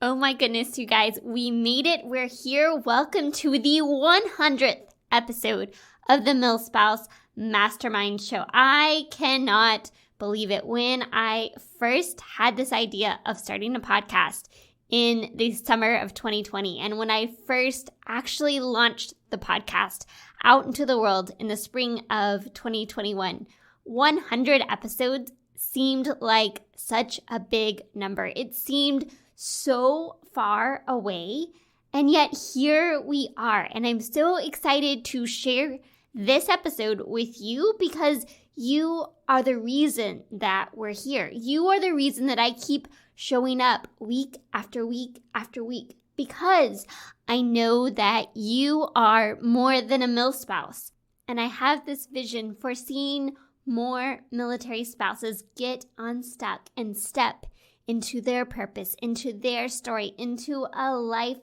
Oh my goodness, you guys, we made it. We're here. Welcome to the 100th episode of the MilSpouse Mastermind show. I cannot believe it. When I first had this idea of starting a podcast in the summer of 2020, and when I first actually launched the podcast out into the world in the spring of 2021, 100 episodes seemed like such a big number. It seemed so far away, and yet here we are. And I'm so excited to share this episode with you because you are the reason that we're here. You are the reason that I keep showing up week after week after week, because I know that you are more than a MilSpouse. And I have this vision for seeing more military spouses get unstuck and step into their purpose, into their story, into a life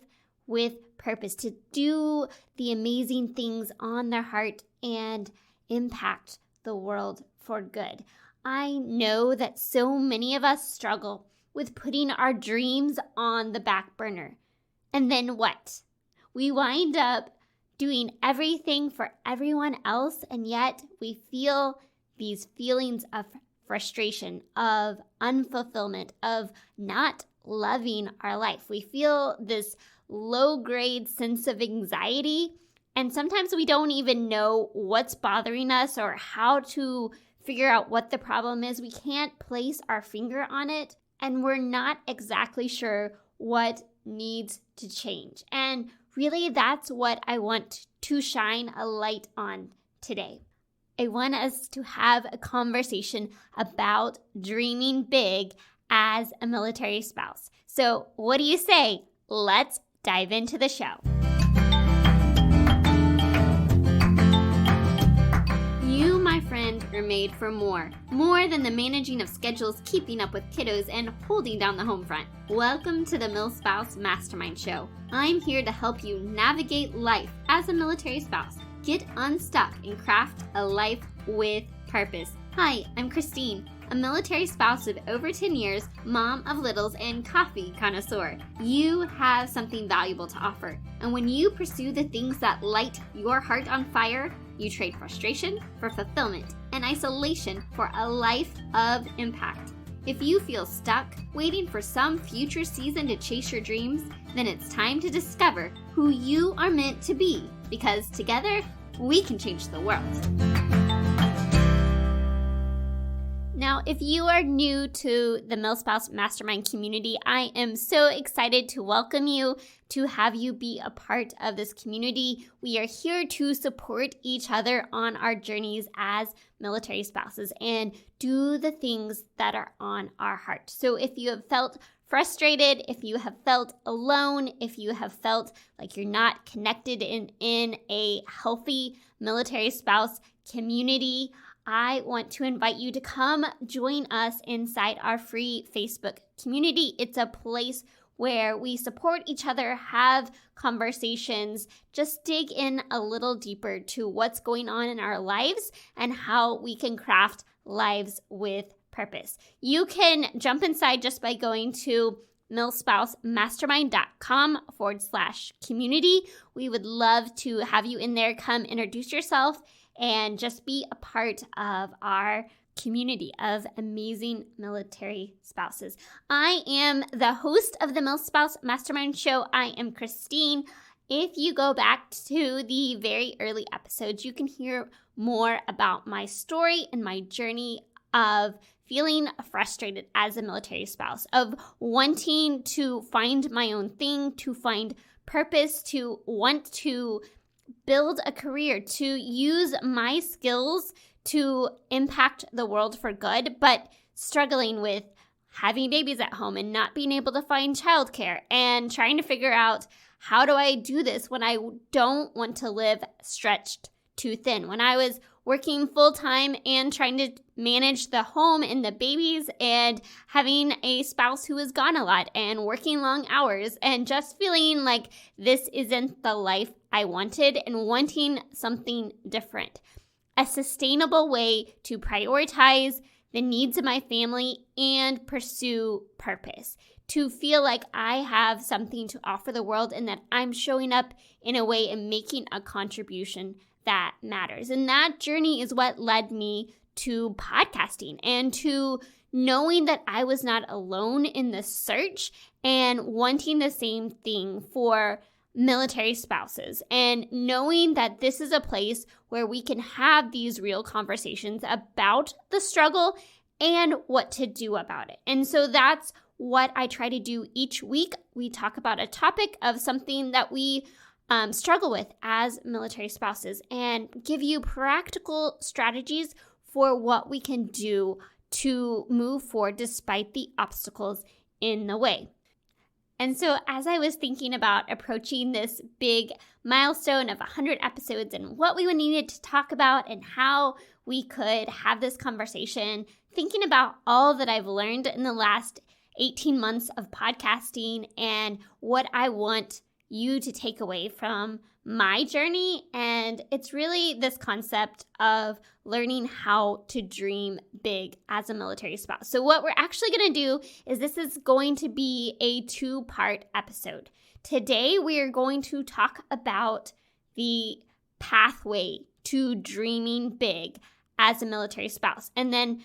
with purpose, to do the amazing things on their heart and impact the world for good. I know that so many of us struggle with putting our dreams on the back burner. And then what? We wind up doing everything for everyone else, and yet we feel these feelings of frustration, of unfulfillment, of not loving our life. We feel this low-grade sense of anxiety, and sometimes we don't even know what's bothering us or how to figure out what the problem is. We can't place our finger on it, and we're not exactly sure what needs to change. And really, that's what I want to shine a light on today. I want us to have a conversation about dreaming big as a military spouse. So what do you say? Let's dive into the show. You, my friend, are made for more. More than the managing of schedules, keeping up with kiddos, and holding down the home front. Welcome to the MilSpouse Mastermind show. I'm here to help you navigate life as a military spouse. Get unstuck and craft a life with purpose. Hi, I'm Christine, a military spouse of over 10 years, mom of littles, and coffee connoisseur. You have something valuable to offer, and when you pursue the things that light your heart on fire, you trade frustration for fulfillment and isolation for a life of impact. If you feel stuck, waiting for some future season to chase your dreams, then it's time to discover who you are meant to be, because together, we can change the world. Now, if you are new to the MilSpouse Mastermind community, I am so excited to welcome you, to have you be a part of this community. We are here to support each other on our journeys as military spouses and do the things that are on our heart. So if you have felt frustrated, if you have felt alone, if you have felt like you're not connected in a healthy military spouse community, I want to invite you to come join us inside our free Facebook community. It's a place where we support each other, have conversations, just dig in a little deeper to what's going on in our lives and how we can craft lives with purpose. You can jump inside just by going to milspousemastermind.com/community. We would love to have you in there. Come introduce yourself and just be a part of our community of amazing military spouses. I am the host of the MilSpouse Mastermind show. I am Christine. If you go back to the very early episodes, you can hear more about my story and my journey of feeling frustrated as a military spouse, of wanting to find my own thing, to find purpose, to want to build a career, to use my skills to impact the world for good, but struggling with having babies at home and not being able to find childcare and trying to figure out, how do I do this when I don't want to live stretched too thin? When I was working full-time and trying to manage the home and the babies and having a spouse who was gone a lot and working long hours and just feeling like this isn't the life I wanted and wanting something different. A sustainable way to prioritize the needs of my family and pursue purpose. to feel like I have something to offer the world and that I'm showing up in a way and making a contribution that matters. And that journey is what led me to podcasting and to knowing that I was not alone in the search and wanting the same thing for military spouses, and knowing that this is a place where we can have these real conversations about the struggle and what to do about it. And so that's what I try to do each week. We talk about a topic of something that we struggle with as military spouses and give you practical strategies for what we can do to move forward despite the obstacles in the way. And so as I was thinking about approaching this big milestone of 100 episodes and what we would needed to talk about and how we could have this conversation, thinking about all that I've learned in the last 18 months of podcasting and what I want you to take away from my journey. And it's really this concept of learning how to dream big as a military spouse. So what we're actually going to do is this is going to be a 2-part episode. Today, we are going to talk about the pathway to dreaming big as a military spouse. And then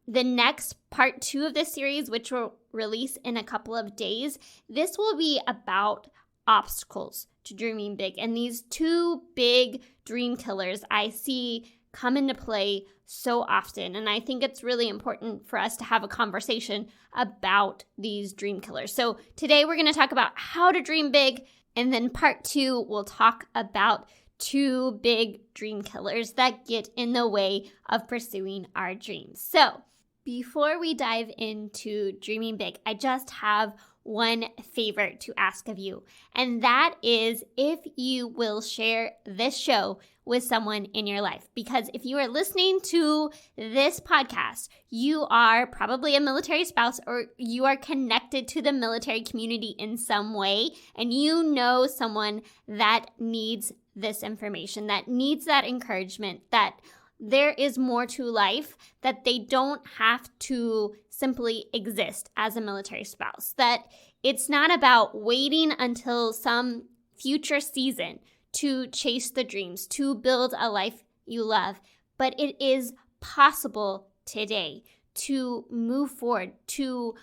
the next part 2 of this series, which will release in a couple of days, this will be about obstacles to dreaming big. And these 2 big dream killers I see come into play so often. And I think it's really important for us to have a conversation about these dream killers. So today we're going to talk about how to dream big. And then part 2, we'll talk about 2 big dream killers that get in the way of pursuing our dreams. So before we dive into dreaming big, I just have one favor to ask of you, and that is if you will share this show with someone in your life. Because if you are listening to this podcast, you are probably a military spouse or you are connected to the military community in some way, and you know someone that needs this information, that needs that encouragement, that there is more to life, that they don't have to simply exist as a military spouse, that it's not about waiting until some future season to chase the dreams, to build a life you love, but it is possible today to move forward, to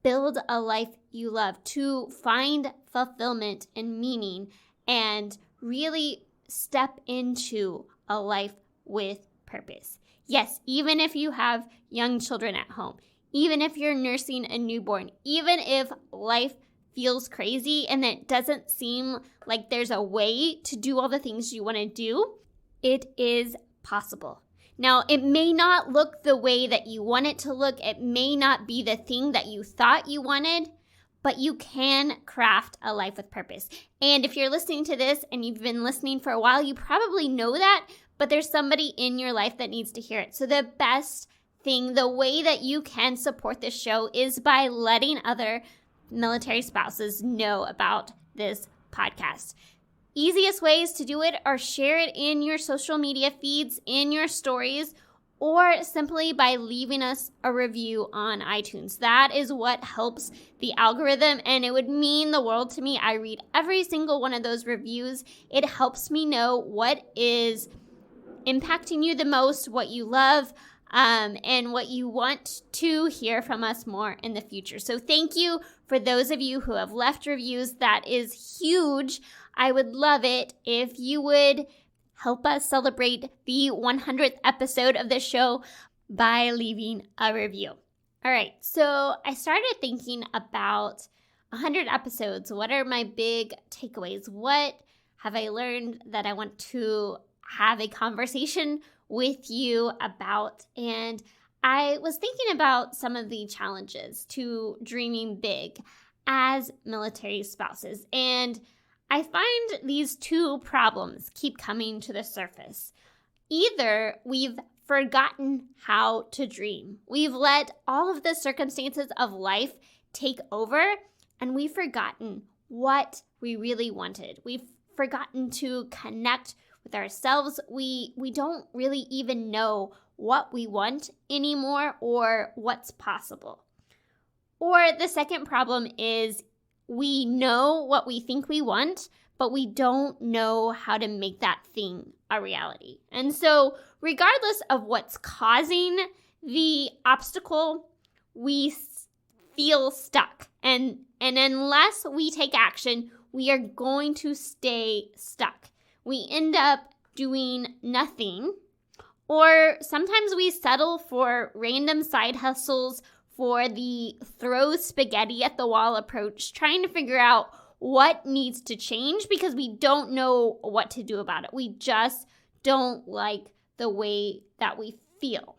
build a life you love, to find fulfillment and meaning, and really step into a life with purpose. Yes, even if you have young children at home, even if you're nursing a newborn, even if life feels crazy and it doesn't seem like there's a way to do all the things you want to do, it is possible. Now, it may not look the way that you want it to look. It may not be the thing that you thought you wanted, but you can craft a life with purpose. And if you're listening to this and you've been listening for a while, you probably know that, but there's somebody in your life that needs to hear it. So the best thing, the way that you can support this show is by letting other military spouses know about this podcast. Easiest ways to do it are share it in your social media feeds, in your stories, or simply by leaving us a review on iTunes. That is what helps the algorithm, and it would mean the world to me. I read every single one of those reviews. It helps me know what is impacting you the most, what you love, and what you want to hear from us more in the future. So thank you for those of you who have left reviews. That is huge. I would love it if you would help us celebrate the 100th episode of the show by leaving a review. All right, so I started thinking about 100 episodes. What are my big takeaways? What have I learned that I want to have a conversation with you about? And I was thinking about some of the challenges to dreaming big as military spouses. And I find these 2 problems keep coming to the surface. Either we've forgotten how to dream. We've let all of the circumstances of life take over, and we've forgotten what we really wanted. We've forgotten to connect with ourselves. We don't really even know what we want anymore or what's possible. Or the second problem is we know what we think we want, but we don't know how to make that thing a reality. And so regardless of what's causing the obstacle, we feel stuck. And unless we take action, we are going to stay stuck. We end up doing nothing, or sometimes we settle for random side hustles, for the throw spaghetti at the wall approach, trying to figure out what needs to change because we don't know what to do about it. We just don't like the way that we feel.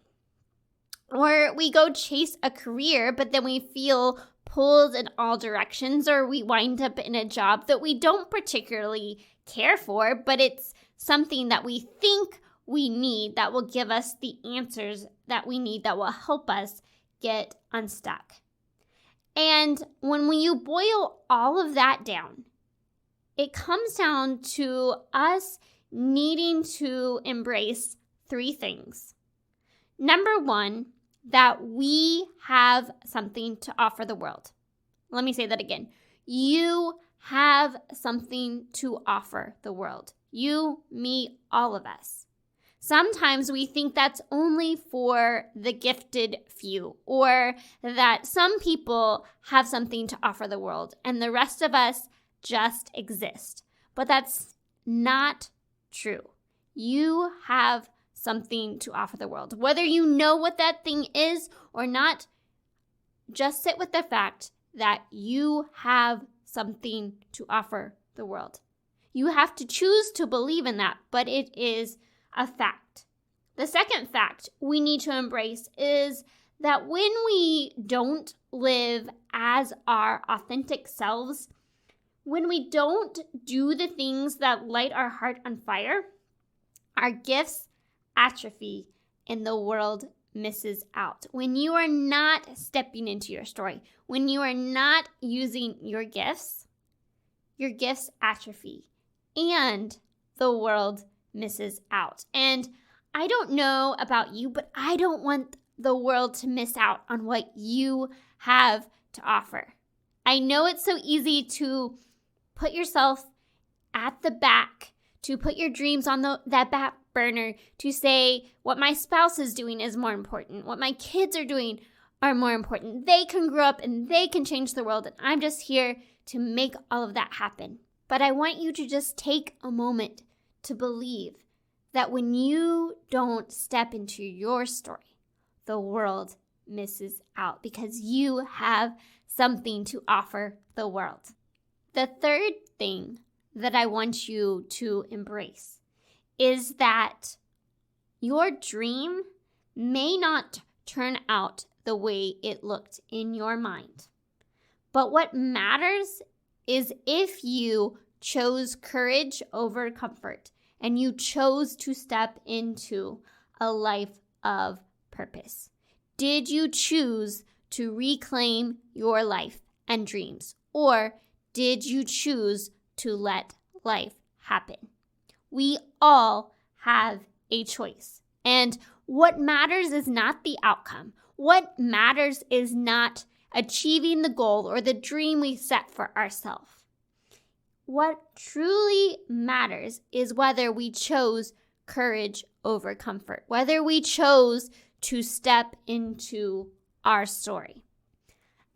Or we go chase a career, but then we feel pulled in all directions, or we wind up in a job that we don't particularly care for, but it's something that we think we need that will give us the answers that we need, that will help us get unstuck. And when you boil all of that down, it comes down to us needing to embrace three things. Number one, that we have something to offer the world. Let me say that again. You have something to offer the world. You, me, all of us. Sometimes we think that's only for the gifted few, or that some people have something to offer the world and the rest of us just exist. But that's not true. You have something to offer the world. Whether you know what that thing is or not, just sit with the fact that you have something to offer the world. You have to choose to believe in that, but it is a fact. The second fact we need to embrace is that when we don't live as our authentic selves, when we don't do the things that light our heart on fire, our gifts atrophy and the world misses out. When you are not stepping into your story, when you are not using your gifts atrophy and the world misses out. And I don't know about you, but I don't want the world to miss out on what you have to offer. I know it's so easy to put yourself at the back, to put your dreams on that back burner, to say what my spouse is doing is more important, what my kids are doing are more important. They can grow up and they can change the world, and I'm just here to make all of that happen. But I want you to just take a moment to believe that when you don't step into your story, the world misses out because you have something to offer the world. The third thing that I want you to embrace is that your dream may not turn out the way it looked in your mind. But what matters is if you chose courage over comfort and you chose to step into a life of purpose. Did you choose to reclaim your life and dreams, or did you choose to let life happen? We all have a choice. And what matters is not the outcome. What matters is not achieving the goal or the dream we set for ourselves. What truly matters is whether we chose courage over comfort, whether we chose to step into our story.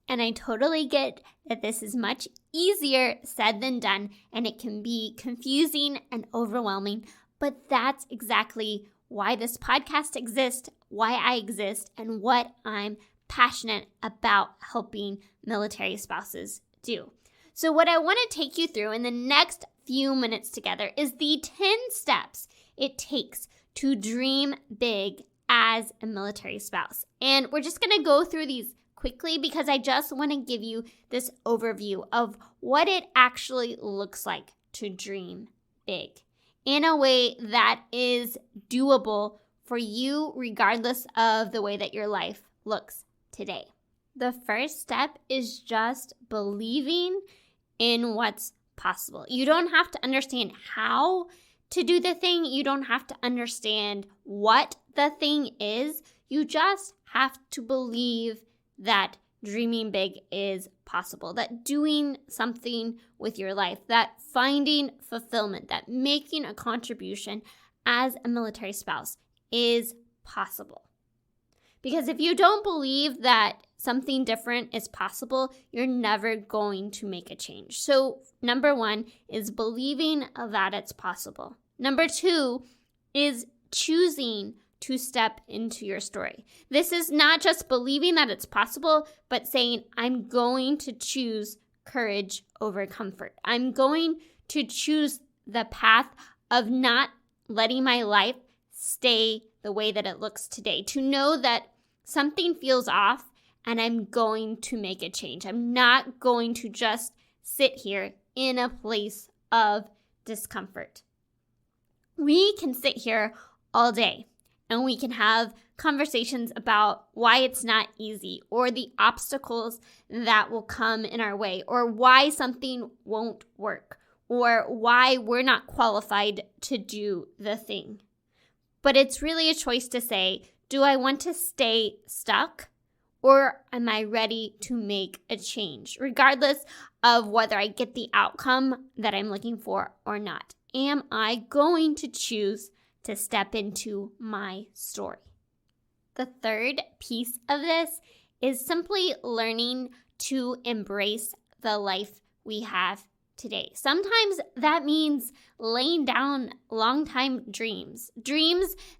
And I totally get that this is much easier said than done, and it can be confusing and overwhelming, but that's exactly why this podcast exists, why I exist, and what I'm passionate about helping military spouses do. So what I want to take you through in the next few minutes together is the 10 steps it takes to dream big as a military spouse. And we're just going to go through these quickly because I just want to give you this overview of what it actually looks like to dream big in a way that is doable for you regardless of the way that your life looks today. The first step is just believing in what's possible. You don't have to understand how to do the thing. You don't have to understand what the thing is. You just have to believe that dreaming big is possible, that doing something with your life, that finding fulfillment, that making a contribution as a military spouse is possible. Because if you don't believe that something different is possible, you're never going to make a change. So number 1 is believing that it's possible. Number 2 is choosing to step into your story. This is not just believing that it's possible, but saying, I'm going to choose courage over comfort. I'm going to choose the path of not letting my life stay the way that it looks today, to know that something feels off and I'm going to make a change. I'm not going to just sit here in a place of discomfort. We can sit here all day and we can have conversations about why it's not easy, or the obstacles that will come in our way, or why something won't work, or why we're not qualified to do the thing. But it's really a choice to say, do I want to stay stuck, or am I ready to make a change, regardless of whether I get the outcome that I'm looking for or not? Am I going to choose to step into my story? The third piece of this is simply learning to embrace the life we have today. Sometimes that means laying down long-time dreams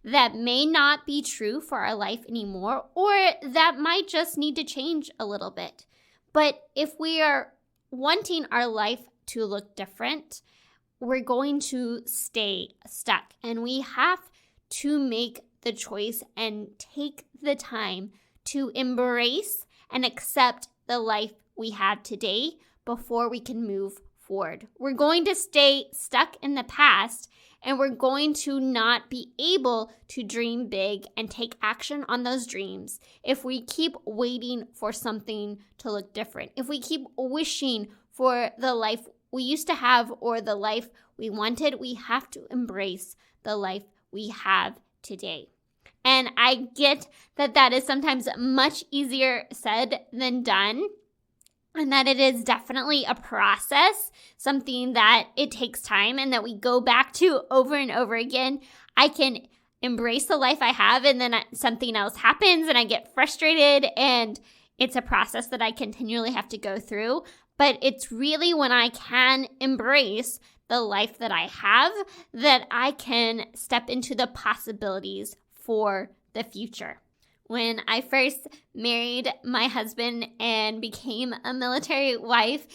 that may not be true for our life anymore, or that might just need to change a little bit. But if we are wanting our life to look different, we're going to stay stuck, and we have to make the choice and take the time to embrace and accept the life we have today before we can move forward. We're going to stay stuck in the past, and we're going to not be able to dream big and take action on those dreams if we keep waiting for something to look different, if we keep wishing for the life we used to have or the life we wanted. We have to embrace the life we have today. And I get that that is sometimes much easier said than done, and that it is definitely a process, something that it takes time and that we go back to over and over again. I can embrace the life I have, and then something else happens and I get frustrated, and it's a process that I continually have to go through. But it's really when I can embrace the life that I have that I can step into the possibilities for the future. When I first married my husband and became a military wife,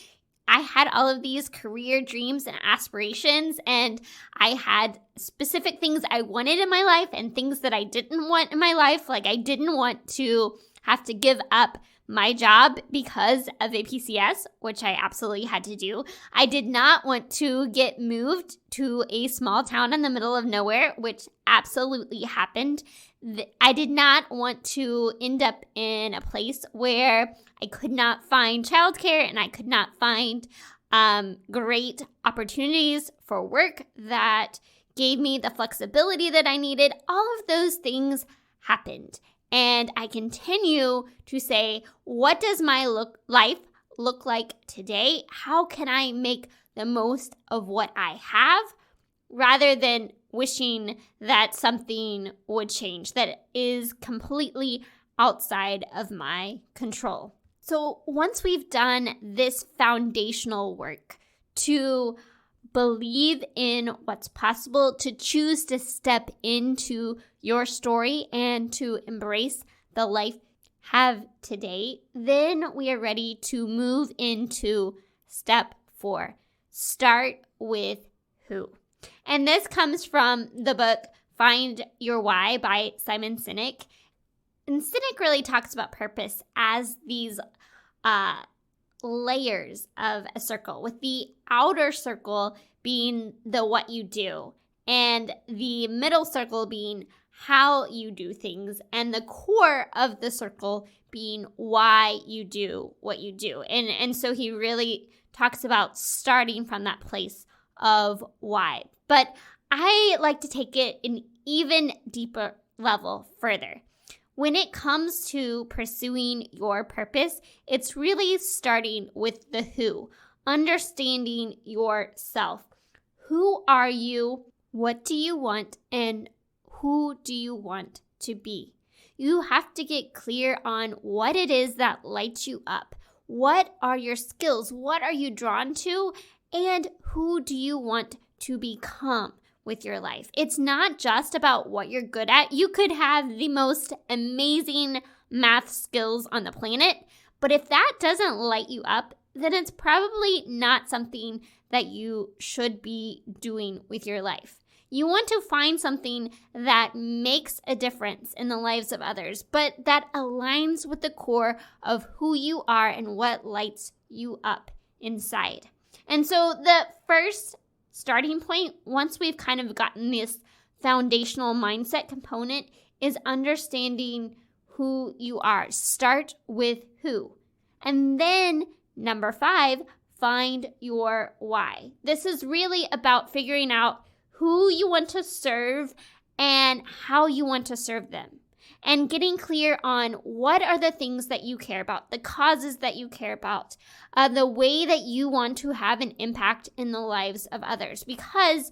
I had all of these career dreams and aspirations, and I had specific things I wanted in my life and things that I didn't want in my life. Like, I didn't want to have to give up my job because of a PCS, which I absolutely had to do. I did not want to get moved to a small town in the middle of nowhere, which absolutely happened. I did not want to end up in a place where I could not find childcare and I could not find great opportunities for work that gave me the flexibility that I needed. All of those things happened. And I continue to say, what does my life look like today? How can I make the most of what I have, rather than wishing that something would change that is completely outside of my control? So once we've done this foundational work to believe in what's possible, to choose to step into your story and to embrace the life you have today, then we are ready to move into step 4. Start with who. And this comes from the book Find Your Why by Simon Sinek. And Sinek really talks about purpose as these layers of a circle, with the outer circle being the what you do, and the middle circle being how you do things, and the core of the circle being why you do what you do. And so he really talks about starting from that place of why. But I like to take it an even deeper level further. When it comes to pursuing your purpose, it's really starting with the who, understanding yourself. Who are you? What do you want? And who do you want to be? You have to get clear on what it is that lights you up. What are your skills? What are you drawn to? And who do you want to become with your life? It's not just about what you're good at. You could have the most amazing math skills on the planet, but if that doesn't light you up, then it's probably not something that you should be doing with your life. You want to find something that makes a difference in the lives of others, but that aligns with the core of who you are and what lights you up inside. And so the first starting point, once we've kind of gotten this foundational mindset component, is understanding who you are. Start with who. And then number 5, find your why. This is really about figuring out who you want to serve and how you want to serve them. And getting clear on what are the things that you care about, the causes that you care about, the way that you want to have an impact in the lives of others. Because,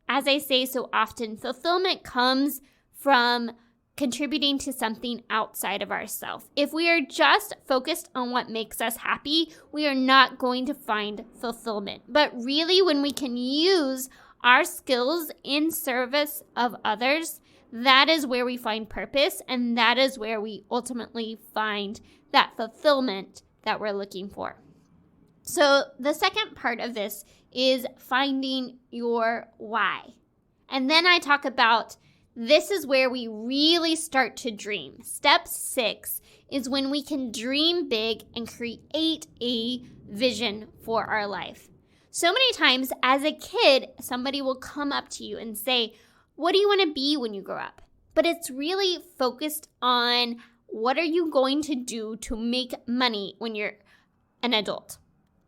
as I say so often, fulfillment comes from contributing to something outside of ourselves. If we are just focused on what makes us happy, we are not going to find fulfillment. But really, when we can use our skills in service of others, that is where we find purpose, and that is where we ultimately find that fulfillment that we're looking for. So the second part of this is finding your why. And then I talk about this is where we really start to dream. Step 6 is when we can dream big and create a vision for our life. So many times as a kid, somebody will come up to you and say, what do you want to be when you grow up? But it's really focused on what are you going to do to make money when you're an adult?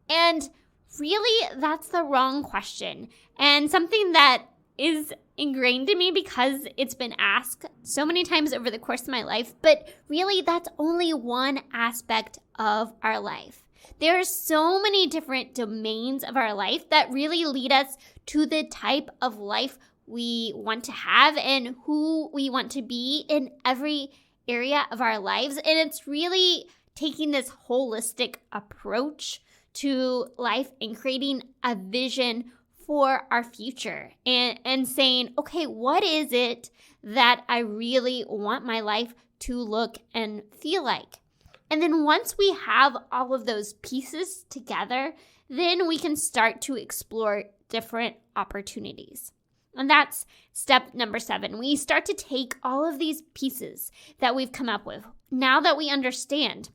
And really, that's the wrong question. And something that is ingrained in me because it's been asked so many times over the course of my life. But really, that's only one aspect of our life. There are so many different domains of our life that really lead us to the type of life we want to have and who we want to be in every area of our lives. And it's really taking this holistic approach to life and creating a vision for our future and saying, okay, what is it that I really want my life to look and feel like? And then once we have all of those pieces together, then we can start to explore different opportunities. And that's step number 7. We start to take all of these pieces that we've come up with. Now that we understand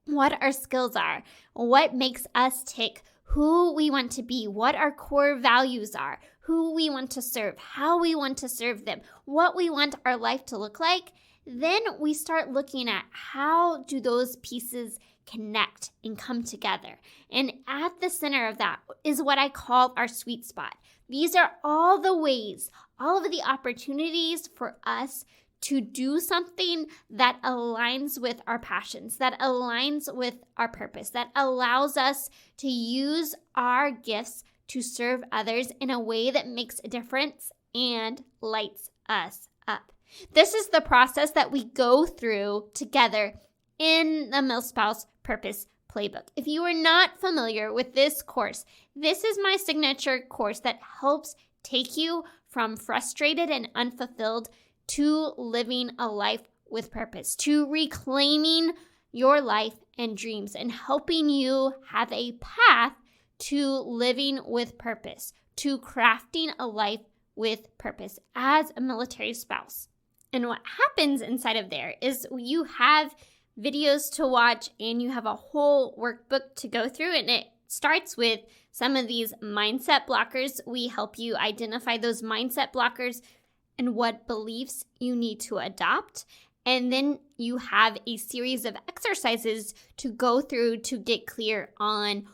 what our skills are, what makes us tick, who we want to be, what our core values are, who we want to serve, how we want to serve them, what we want our life to look like, then we start looking at how do those pieces connect and come together. And at the center of that is what I call our sweet spot. These are all the ways, all of the opportunities for us to do something that aligns with our passions, that aligns with our purpose, that allows us to use our gifts to serve others in a way that makes a difference and lights us up. This is the process that we go through together in the MilSpouse Purpose Playbook. If you are not familiar with this course, this is my signature course that helps take you from frustrated and unfulfilled to living a life with purpose, to reclaiming your life and dreams and helping you have a path to living with purpose, to crafting a life with purpose as a military spouse. And what happens inside of there is you have videos to watch and you have a whole workbook to go through, and it starts with some of these mindset blockers. We help you identify those mindset blockers and what beliefs you need to adopt. And then you have a series of exercises to go through to get clear on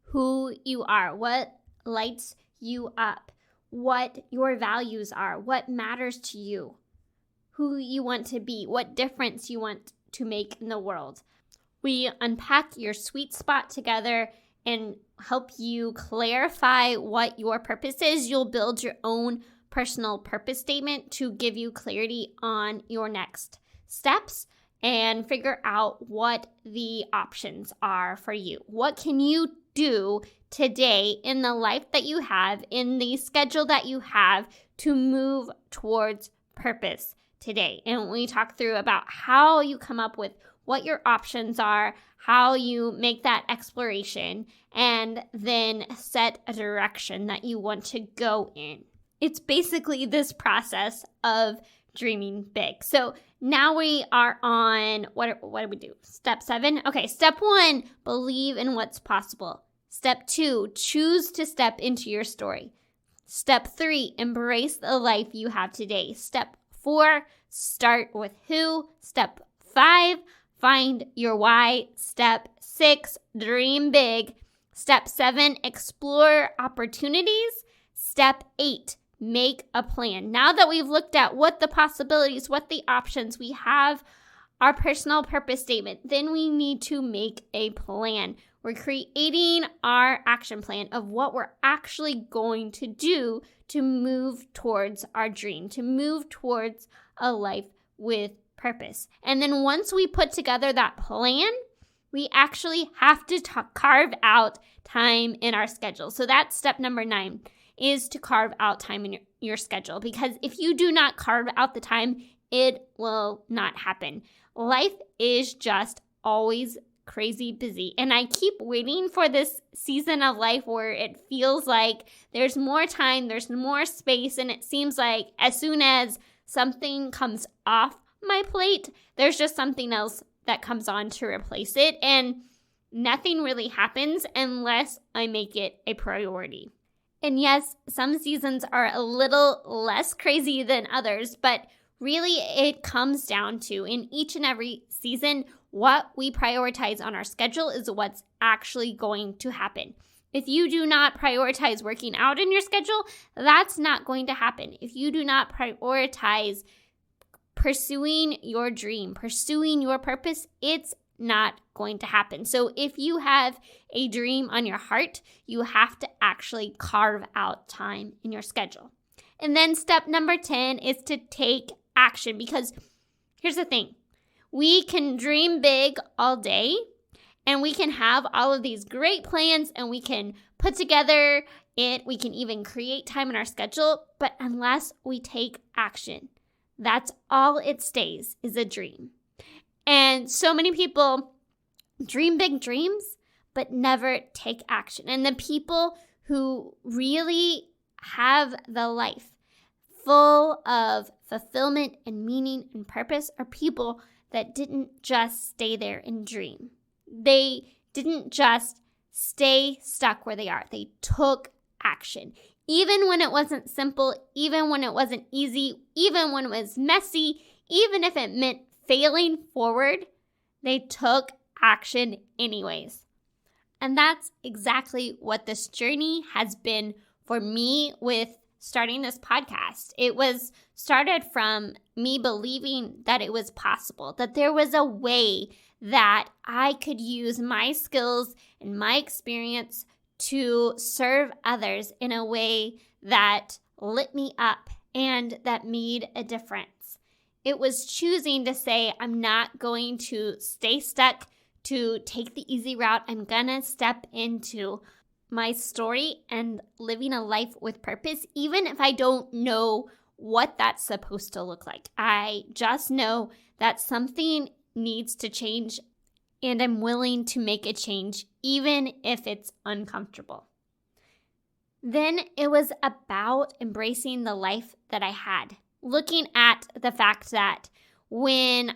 who you are, what lights you up, what your values are, what matters to you, who you want to be, what difference you want to make in the world. We unpack your sweet spot together and help you clarify what your purpose is. You'll build your own personal purpose statement to give you clarity on your next steps and figure out what the options are for you. What can you do today in the life that you have, in the schedule that you have, to move towards purpose today? And we talk through about how you come up with what your options are, how you make that exploration, and then set a direction that you want to go in. It's basically this process of dreaming big. So now we are on, what do we do? Step 7? Okay, step 1, believe in what's possible. Step 2, choose to step into your story. Step 3, embrace the life you have today. Step 4, start with who. Step 5, find your why. Step 6, dream big. Step 7, explore opportunities. Step 8, make a plan. Now that we've looked at what the possibilities, what the options, we have our personal purpose statement, then we need to make a plan. We're creating our action plan of what we're actually going to do to move towards our dream, to move towards a life with purpose. And then once we put together that plan, we actually have to carve out time in our schedule. So that's step number 9, is to carve out time in your schedule. Because if you do not carve out the time, it will not happen. Life is just always crazy busy. And I keep waiting for this season of life where it feels like there's more time, there's more space, and it seems like as soon as something comes off my plate, there's just something else that comes on to replace it. And nothing really happens unless I make it a priority. And yes, some seasons are a little less crazy than others, but really it comes down to, in each and every season, what we prioritize on our schedule is what's actually going to happen. If you do not prioritize working out in your schedule, that's not going to happen. If you do not prioritize pursuing your dream, pursuing your purpose, it's not going to happen. So if you have a dream on your heart, you have to actually carve out time in your schedule. And then step number 10 is to take action, because here's the thing. We can dream big all day, and we can have all of these great plans, and we can put together we can even create time in our schedule, but unless we take action, that's all it stays, is a dream. And so many people dream big dreams, but never take action. And the people who really have the life full of fulfillment and meaning and purpose are people that didn't just stay there and dream. They didn't just stay stuck where they are. They took action. Even when it wasn't simple, even when it wasn't easy, even when it was messy, even if it meant failing forward, they took action anyways. And that's exactly what this journey has been for me with starting this podcast. It was started from me believing that it was possible, that there was a way that I could use my skills and my experience to serve others in a way that lit me up and that made a difference. It was choosing to say, I'm not going to stay stuck, to take the easy route. I'm gonna step into my story and living a life with purpose, even if I don't know what that's supposed to look like. I just know that something needs to change, and I'm willing to make a change, even if it's uncomfortable. Then it was about embracing the life that I had, looking at the fact that when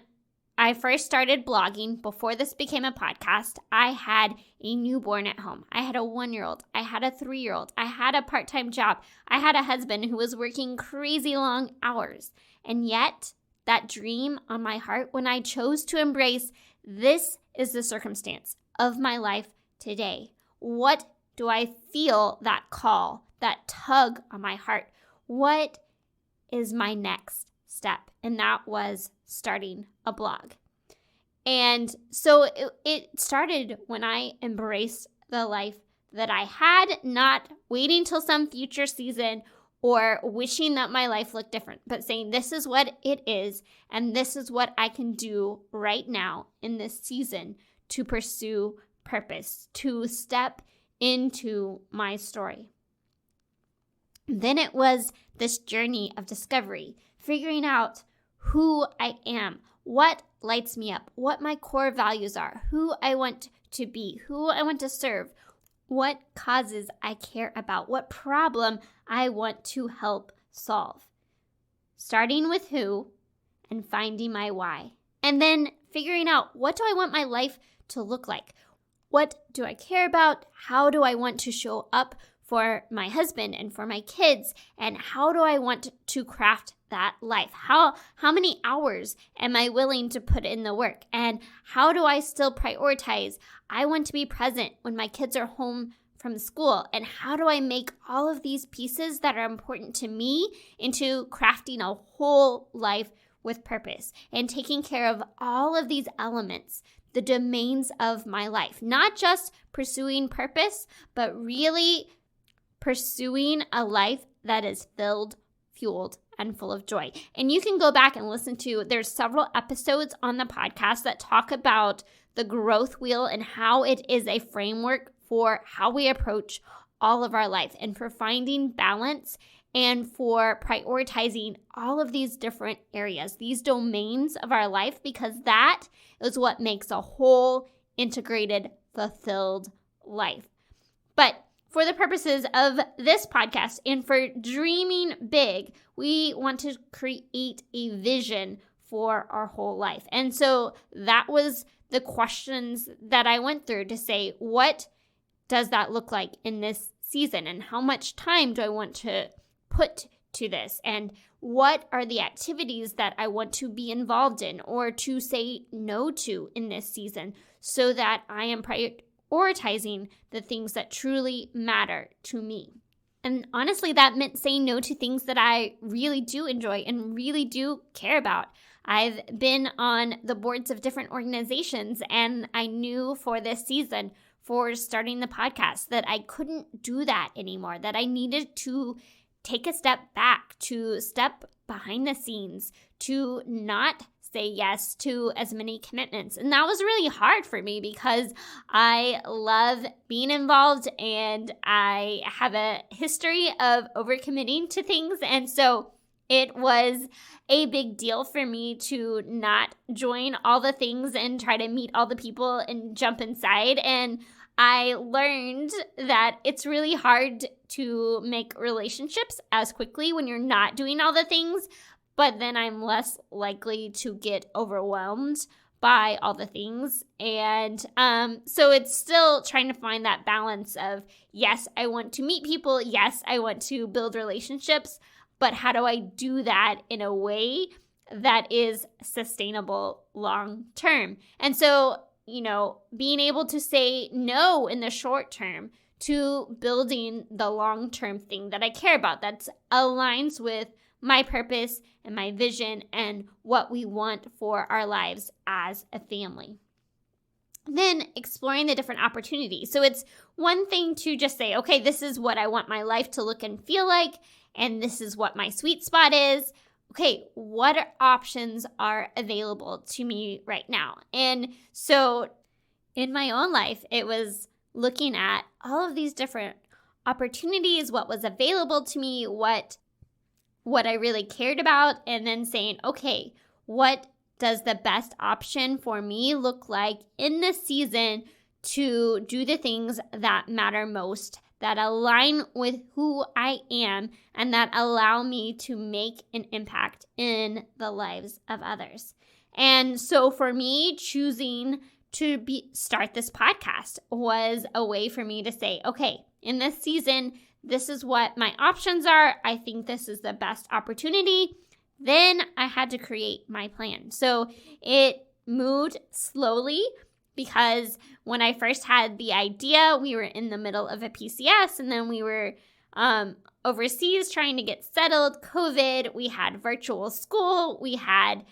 I first started blogging, before this became a podcast, I had a newborn at home. I had a 1-year-old. I had a 3-year-old. I had a part-time job. I had a husband who was working crazy long hours. And yet, that dream on my heart, when I chose to embrace, this is the circumstance of my life today. What do I feel that call, that tug on my heart? What is my next step, and that was starting a blog. And so it started when I embraced the life that I had, not waiting till some future season or wishing that my life looked different, but saying this is what it is, and this is what I can do right now in this season to pursue purpose, to step into my story. Then it was this journey of discovery, figuring out who I am, what lights me up, what my core values are, who I want to be, who I want to serve, what causes I care about, what problem I want to help solve. Starting with who and finding my why. And then figuring out, what do I want my life to look like? What do I care about? How do I want to show up for my husband and for my kids? And how do I want to craft that life? How many hours am I willing to put in the work? And how do I still prioritize? I want to be present when my kids are home from school. And how do I make all of these pieces that are important to me into crafting a whole life with purpose and taking care of all of these elements, the domains of my life? Not just pursuing purpose, but really pursuing a life that is filled, fueled, and full of joy. And you can go back and listen to, there's several episodes on the podcast that talk about the growth wheel and how it is a framework for how we approach all of our life and for finding balance and for prioritizing all of these different areas, these domains of our life, because that is what makes a whole, integrated, fulfilled life. But for the purposes of this podcast and for dreaming big, we want to create a vision for our whole life. And so that was the questions that I went through to say, what does that look like in this season? And how much time do I want to put to this? And what are the activities that I want to be involved in or to say no to in this season so that I am prioritizing the things that truly matter to me? And honestly, that meant saying no to things that I really do enjoy and really do care about. I've been on the boards of different organizations, and I knew for this season, for starting the podcast, that I couldn't do that anymore, that I needed to take a step back, to step behind the scenes, to not say yes to as many commitments. And that was really hard for me because I love being involved and I have a history of overcommitting to things. And so it was a big deal for me to not join all the things and try to meet all the people and jump inside. And I learned that it's really hard to make relationships as quickly when you're not doing all the things, but then I'm less likely to get overwhelmed by all the things. And so it's still trying to find that balance of, yes, I want to meet people. Yes, I want to build relationships. But how do I do that in a way that is sustainable long term? And so, being able to say no in the short term to building the long-term thing that I care about, that aligns with my purpose and my vision and what we want for our lives as a family. Then exploring the different opportunities. So it's one thing to just say, okay, this is what I want my life to look and feel like, and this is what my sweet spot is. Okay, what options are available to me right now? And so in my own life, it was looking at all of these different opportunities, what was available to me, what I really cared about, and then saying, okay, what does the best option for me look like in this season to do the things that matter most, that align with who I am, and that allow me to make an impact in the lives of others. And so for me, choosing to start this podcast was a way for me to say, okay, in this season, this is what my options are. I think this is the best opportunity. Then I had to create my plan. So it moved slowly because when I first had the idea, we were in the middle of a PCS, and then we were overseas trying to get settled, COVID, we had virtual school, we had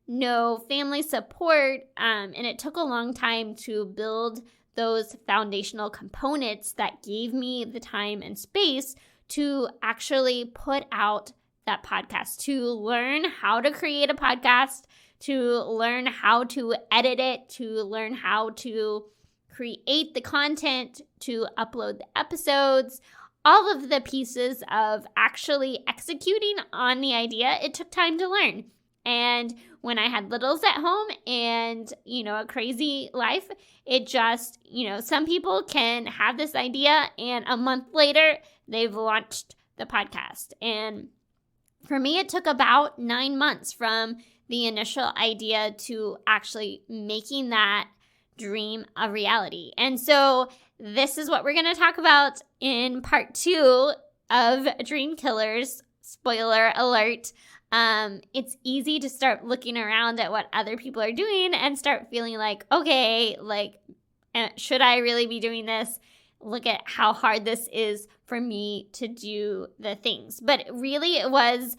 no family support, and it took a long time to build those foundational components that gave me the time and space to actually put out that podcast, to learn how to create a podcast, to learn how to edit it, to learn how to create the content, to upload the episodes, all of the pieces of actually executing on the idea. It took time to learn. And when I had littles at home and, a crazy life, it just, some people can have this idea and a month later they've launched the podcast. And for me, it took about 9 months from the initial idea to actually making that dream a reality. And so this is what we're going to talk about in part 2 of Dream Killers. Spoiler alert. It's easy to start looking around at what other people are doing and start feeling like, okay, should I really be doing this? Look at how hard this is for me to do the things. But really it was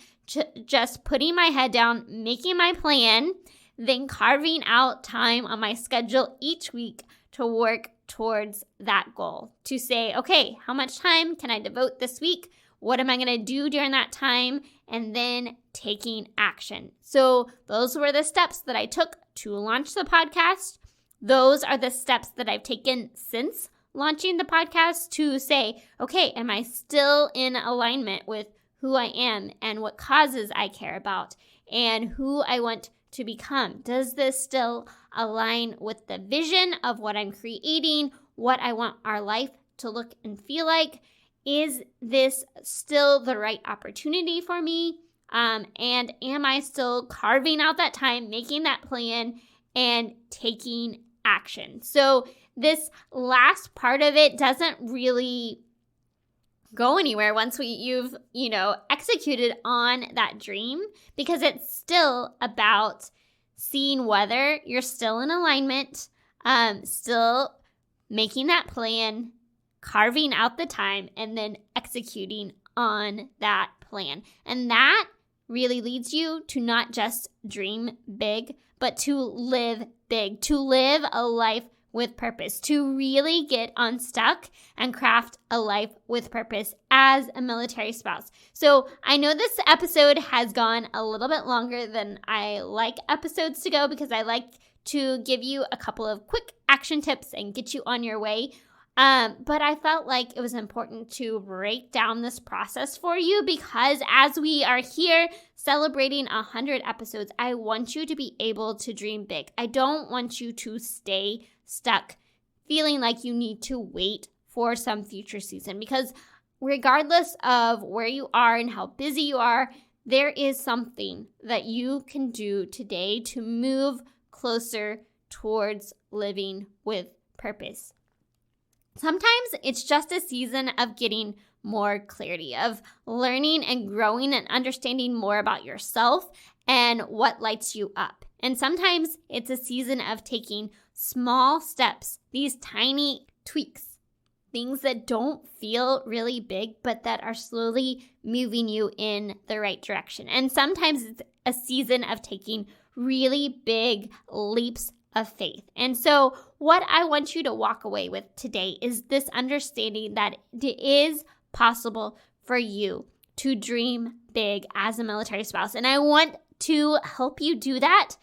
just putting my head down, making my plan, then carving out time on my schedule each week to work towards that goal. To say, okay, how much time can I devote this week? What am I going to do during that time? And then taking action. So those were the steps that I took to launch the podcast. Those are the steps that I've taken since launching the podcast to say, okay, am I still in alignment with who I am and what causes I care about and who I want to become? Does this still align with the vision of what I'm creating, what I want our life to look and feel like? Is this still the right opportunity for me? And am I still carving out that time, making that plan, and taking action? So this last part of it doesn't really go anywhere once you've executed on that dream, because it's still about seeing whether you're still in alignment, still making that plan, carving out the time, and then executing on that plan. And that really leads you to not just dream big, but to live big, to live a life with purpose, to really get unstuck and craft a life with purpose as a military spouse. So I know this episode has gone a little bit longer than I like episodes to go, because I like to give you a couple of quick action tips and get you on your way. But I felt like it was important to break down this process for you, because as we are here celebrating 100 episodes, I want you to be able to dream big. I don't want you to stay stuck feeling like you need to wait for some future season, because regardless of where you are and how busy you are, there is something that you can do today to move closer towards living with purpose. Sometimes it's just a season of getting more clarity, of learning and growing and understanding more about yourself and what lights you up. And sometimes it's a season of taking small steps, these tiny tweaks, things that don't feel really big, but that are slowly moving you in the right direction. And sometimes it's a season of taking really big leaps of faith. And so what I want you to walk away with today is this understanding that it is possible for you to dream big as a military spouse. And I want to help you do that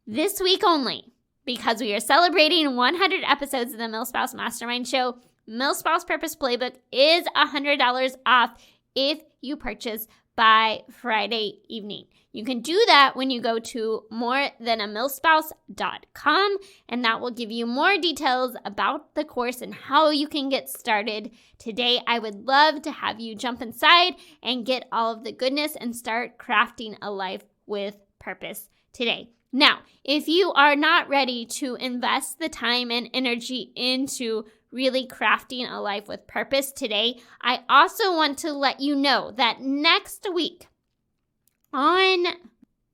this week only, because we are celebrating 100 episodes of the MilSpouse Mastermind Show. MilSpouse Purpose Playbook is $100 off if you purchase by Friday evening. You can do that when you go to morethanamilspouse.com, and that will give you more details about the course and how you can get started today. I would love to have you jump inside and get all of the goodness and start crafting a life with purpose today. Now, if you are not ready to invest the time and energy into really crafting a life with purpose today, I also want to let you know that next week, on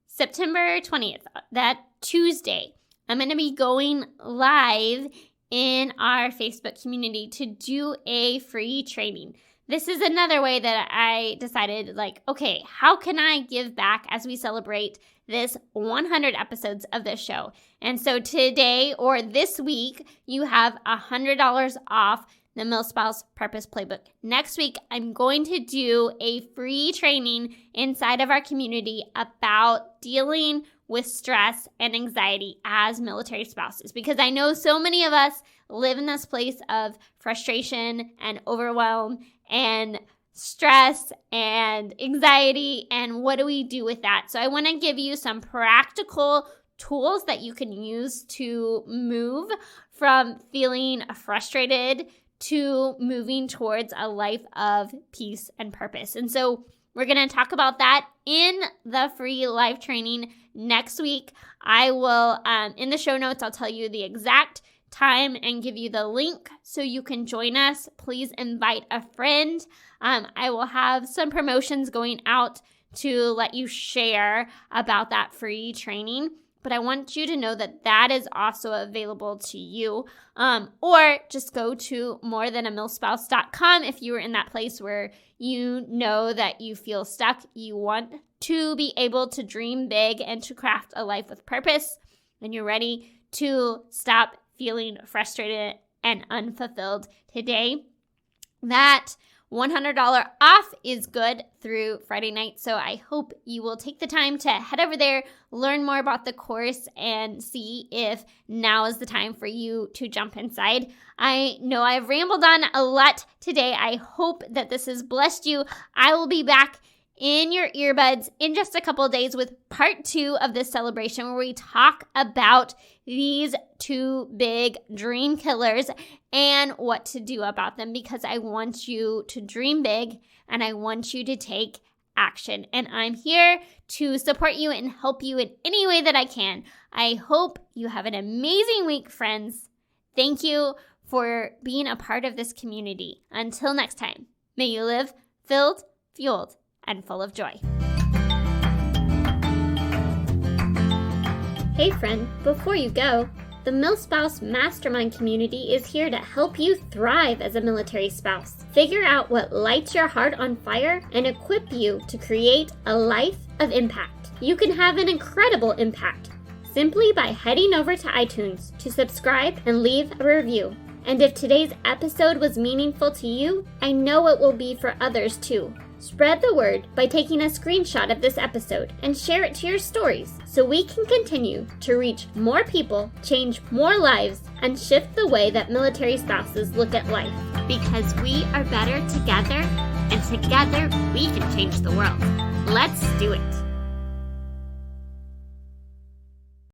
September 20th, that Tuesday, I'm going to be going live in our Facebook community to do a free training. This is another way that I decided, okay, how can I give back as we celebrate this 100 episodes of this show? And so today or this week, you have $100 off the MilSpouse Purpose Playbook. Next week, I'm going to do a free training inside of our community about dealing with stress and anxiety as military spouses, because I know so many of us live in this place of frustration and overwhelm and stress and anxiety, and what do we do with that? So I want to give you some practical tools that you can use to move from feeling frustrated to moving towards a life of peace and purpose. And so we're going to talk about that in the free live training next week. I will, in the show notes, I'll tell you the exact time and give you the link so you can join us. Please invite a friend. I will have some promotions going out to let you share about that free training. But I want you to know that that is also available to you. Or just go to morethanamilspouse.com if you are in that place where you know that you feel stuck. You want to be able to dream big and to craft a life with purpose. And you're ready to stop feeling frustrated and unfulfilled today. That $100 off is good through Friday night. So I hope you will take the time to head over there, learn more about the course, and see if now is the time for you to jump inside. I know I've rambled on a lot today. I hope that this has blessed you. I will be back in your earbuds in just a couple of days with part 2 of this celebration, where we talk about these 2 big dream killers and what to do about them, because I want you to dream big and I want you to take action. And I'm here to support you and help you in any way that I can. I hope you have an amazing week, friends. Thank you for being a part of this community. Until next time, may you live filled, fueled, and full of joy. Hey friend, before you go, the MilSpouse Mastermind community is here to help you thrive as a military spouse. Figure out what lights your heart on fire and equip you to create a life of impact. You can have an incredible impact simply by heading over to iTunes to subscribe and leave a review. And if today's episode was meaningful to you, I know it will be for others too. Spread the word by taking a screenshot of this episode and share it to your stories so we can continue to reach more people, change more lives, and shift the way that military spouses look at life. Because we are better together, and together we can change the world. Let's do it.